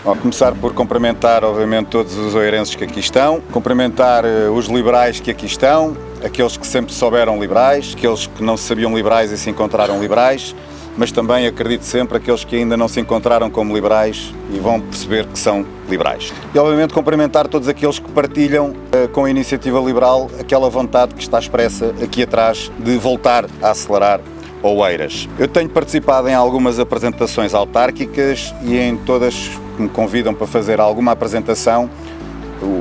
Vou começar por cumprimentar, obviamente, todos os oeirenses que aqui estão, cumprimentar os liberais que aqui estão, aqueles que sempre souberam liberais, aqueles que não se sabiam liberais e se encontraram liberais, mas também, acredito sempre, aqueles que ainda não se encontraram como liberais e vão perceber que são liberais. E, obviamente, cumprimentar todos aqueles que partilham com a iniciativa liberal aquela vontade que está expressa aqui atrás de voltar a acelerar Oeiras. Eu tenho participado em algumas apresentações autárquicas e em todas que me convidam para fazer alguma apresentação,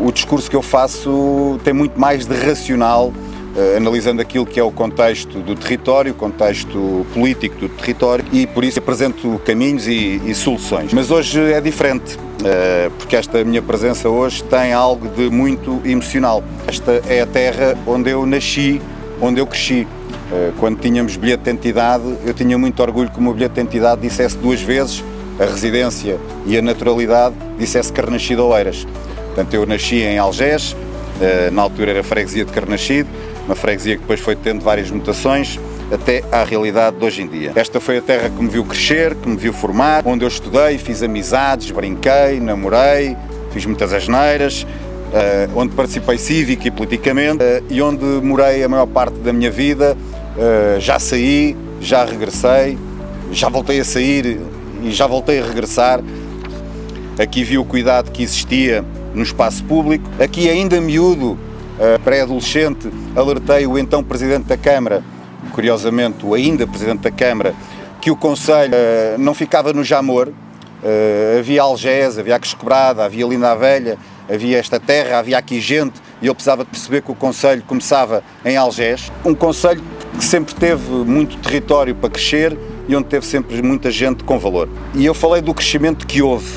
o discurso que eu faço tem muito mais de racional, analisando aquilo que é o contexto do território, o contexto político do território, e por isso apresento caminhos e soluções. Mas hoje é diferente, porque esta minha presença hoje tem algo de muito emocional. Esta é a terra onde eu nasci, onde eu cresci. Quando tínhamos bilhete de identidade, eu tinha muito orgulho que o meu bilhete de identidade dissesse duas vezes a residência e a naturalidade, dissesse Carnaxide Oeiras. Portanto, eu nasci em Algés, na altura era freguesia de Carnaxide, uma freguesia que depois foi tendo várias mutações, até à realidade de hoje em dia. Esta foi a terra que me viu crescer, que me viu formar, onde eu estudei, fiz amizades, brinquei, namorei, fiz muitas asneiras, onde participei cívico e politicamente e onde morei a maior parte da minha vida. Já saí, já regressei, já voltei a sair e já voltei a regressar. Aqui vi o cuidado que existia no espaço público. Aqui, ainda miúdo, pré-adolescente, alertei o então Presidente da Câmara, curiosamente o ainda Presidente da Câmara, que o Conselho não ficava no Jamor. Havia Algés, havia a Quebrada, havia Linda a Velha, havia esta terra, havia aqui gente, e eu precisava de perceber que o Conselho começava em Algés. Um Conselho que sempre teve muito território para crescer e onde teve sempre muita gente com valor. E eu falei do crescimento que houve.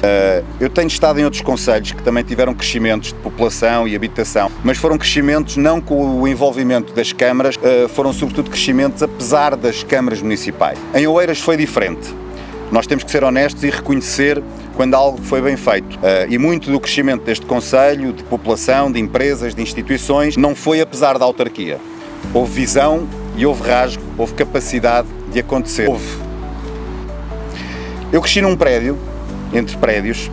Eu tenho estado em outros concelhos que também tiveram crescimentos de população e habitação, mas foram crescimentos não com o envolvimento das câmaras, foram sobretudo crescimentos apesar das câmaras municipais. Em Oeiras foi diferente. Nós temos que ser honestos e reconhecer quando algo foi bem feito. E muito do crescimento deste concelho, de população, de empresas, de instituições, não foi apesar da autarquia. Houve visão e houve rasgo, houve capacidade de acontecer. Eu cresci num prédio, entre prédios,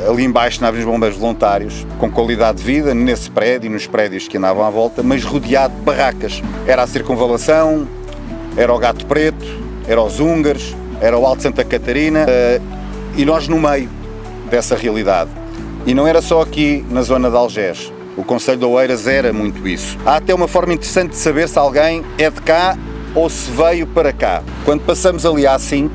ali embaixo na Avenida dos Bombeiros Voluntários, com qualidade de vida nesse prédio e nos prédios que andavam à volta, mas rodeado de barracas. Era a Circunvalação, era o Gato Preto, era os Húngaros, era o Alto Santa Catarina, e nós no meio dessa realidade. E não era só aqui na zona de Algés. O Concelho de Oeiras era muito isso. Há até uma forma interessante de saber se alguém é de cá ou se veio para cá. Quando passamos ali à A5,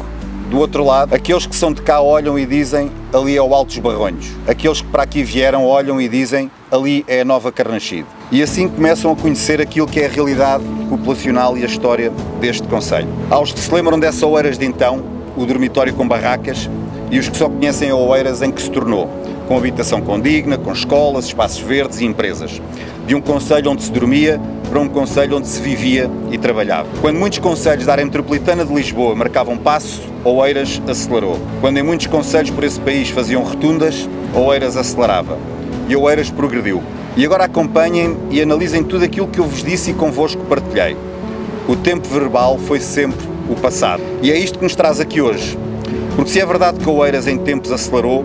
do outro lado, aqueles que são de cá olham e dizem ali é o Alto dos Barronhos. Aqueles que para aqui vieram olham e dizem ali é a Nova Carnaxide. E assim começam a conhecer aquilo que é a realidade populacional e a história deste concelho. Há os que se lembram dessa Oeiras de então, o dormitório com barracas, e os que só conhecem a Oeiras em que se tornou, com habitação condigna, com escolas, espaços verdes e empresas. De um concelho onde se dormia para um concelho onde se vivia e trabalhava. Quando muitos concelhos da área metropolitana de Lisboa marcavam passo, Oeiras acelerou. Quando em muitos concelhos por esse país faziam rotundas, Oeiras acelerava. E Oeiras progrediu. E agora acompanhem e analisem tudo aquilo que eu vos disse e convosco partilhei. O tempo verbal foi sempre o passado. E é isto que nos traz aqui hoje. Porque se é verdade que Oeiras em tempos acelerou,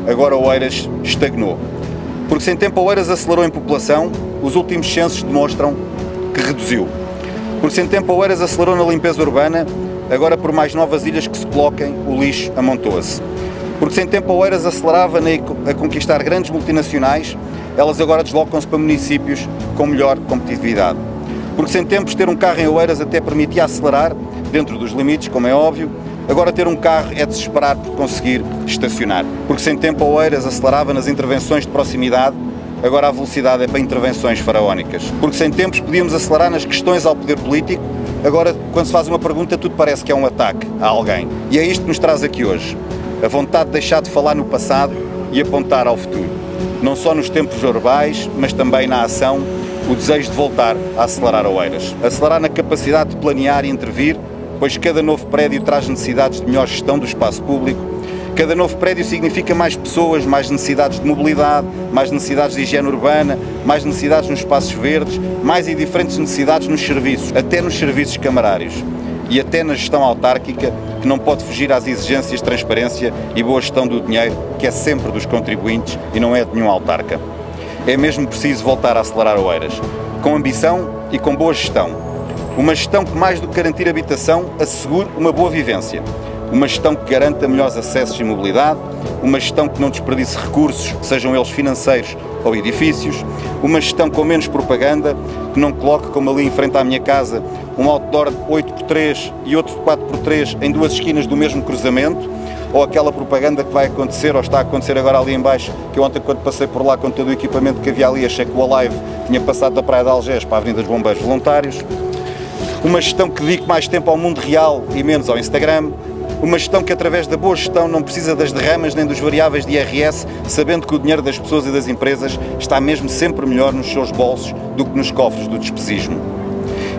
agora Oeiras estagnou. Porque se em tempo Oeiras acelerou em população, os últimos censos demonstram que reduziu. Porque se em tempo Oeiras acelerou na limpeza urbana, agora por mais novas ilhas que se coloquem, o lixo amontoa-se. Porque se em tempo Oeiras acelerava a conquistar grandes multinacionais, elas agora deslocam-se para municípios com melhor competitividade. Porque se em tempos ter um carro em Oeiras até permitia acelerar, dentro dos limites, como é óbvio, agora ter um carro é desesperar por conseguir estacionar. Porque se em tempo Oeiras acelerava nas intervenções de proximidade, agora a velocidade é para intervenções faraónicas. Porque se em tempos podíamos acelerar nas questões ao poder político, agora quando se faz uma pergunta tudo parece que é um ataque a alguém. E é isto que nos traz aqui hoje. A vontade de deixar de falar no passado e apontar ao futuro. Não só nos tempos verbais, mas também na ação, o desejo de voltar a acelerar Oeiras. Acelerar na capacidade de planear e intervir, pois cada novo prédio traz necessidades de melhor gestão do espaço público. Cada novo prédio significa mais pessoas, mais necessidades de mobilidade, mais necessidades de higiene urbana, mais necessidades nos espaços verdes, mais e diferentes necessidades nos serviços, até nos serviços camarários. e até na gestão autárquica, que não pode fugir às exigências de transparência e boa gestão do dinheiro, que é sempre dos contribuintes e não é de nenhum autarca. É mesmo preciso voltar a acelerar Oeiras, com ambição e com boa gestão. Uma gestão que, mais do que garantir habitação, assegure uma boa vivência. Uma gestão que garanta melhores acessos e mobilidade, uma gestão que não desperdice recursos, sejam eles financeiros ou edifícios, uma gestão com menos propaganda, que não coloque, como ali em frente à minha casa, um outdoor de 8x3 e outro de 4x3 em duas esquinas do mesmo cruzamento, ou aquela propaganda que vai acontecer, ou está a acontecer agora ali em baixo, que eu ontem, quando passei por lá com todo o equipamento que havia ali, achei que o Alive tinha passado da Praia de Algés para a Avenida dos Bombeiros Voluntários. Uma gestão que dedique mais tempo ao mundo real e menos ao Instagram. Uma gestão que, através da boa gestão, não precisa das derramas nem dos variáveis de IRS, sabendo que o dinheiro das pessoas e das empresas está mesmo sempre melhor nos seus bolsos do que nos cofres do despesismo.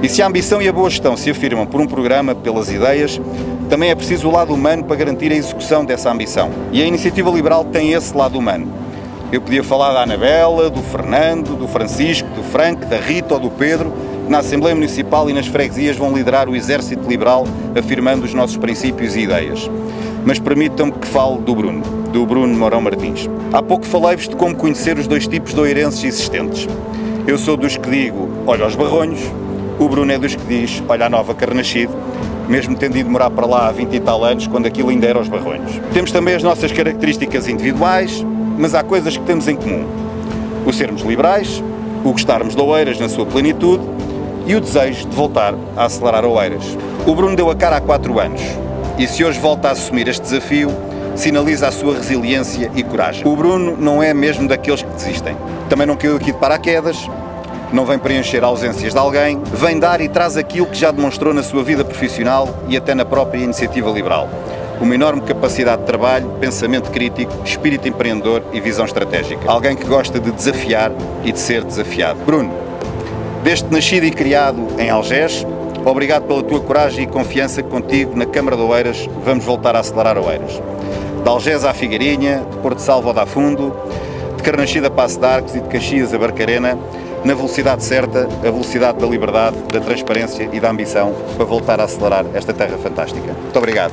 E se a ambição e a boa gestão se afirmam por um programa, pelas ideias, também é preciso o lado humano para garantir a execução dessa ambição. E a Iniciativa Liberal tem esse lado humano. Eu podia falar da Anabela, do Fernando, do Francisco, do Franco, da Rita ou do Pedro, que na Assembleia Municipal e nas freguesias vão liderar o exército liberal, afirmando os nossos princípios e ideias. Mas permitam-me que fale do Bruno Mourão Martins. Há pouco falei-vos de como conhecer os dois tipos de oeirenses existentes. Eu sou dos que digo, olha aos Barronhos, o Bruno é dos que diz, olha a Nova Carnachide, mesmo tendo ido morar para lá há 20 e tal anos, quando aquilo ainda era aos Barronhos. Temos também as nossas características individuais, mas há coisas que temos em comum. O sermos liberais, o gostarmos de Oeiras na sua plenitude e o desejo de voltar a acelerar Oeiras. O Bruno deu a cara há 4 anos e se hoje volta a assumir este desafio, sinaliza a sua resiliência e coragem. O Bruno não é mesmo daqueles que desistem. Também não caiu aqui de paraquedas, não vem preencher ausências de alguém, vem dar e traz aquilo que já demonstrou na sua vida profissional e até na própria Iniciativa Liberal. Uma enorme capacidade de trabalho, pensamento crítico, espírito empreendedor e visão estratégica. Alguém que gosta de desafiar e de ser desafiado. Bruno, desde nascido e criado em Algés, obrigado pela tua coragem e confiança que contigo, na Câmara de Oeiras, vamos voltar a acelerar Oeiras. De Algés à Figueirinha, de Porto Salvo ao Dafundo, de Carnachide a Passo de Arcos e de Caxias a Barcarena, na velocidade certa, a velocidade da liberdade, da transparência e da ambição para voltar a acelerar esta terra fantástica. Muito obrigado.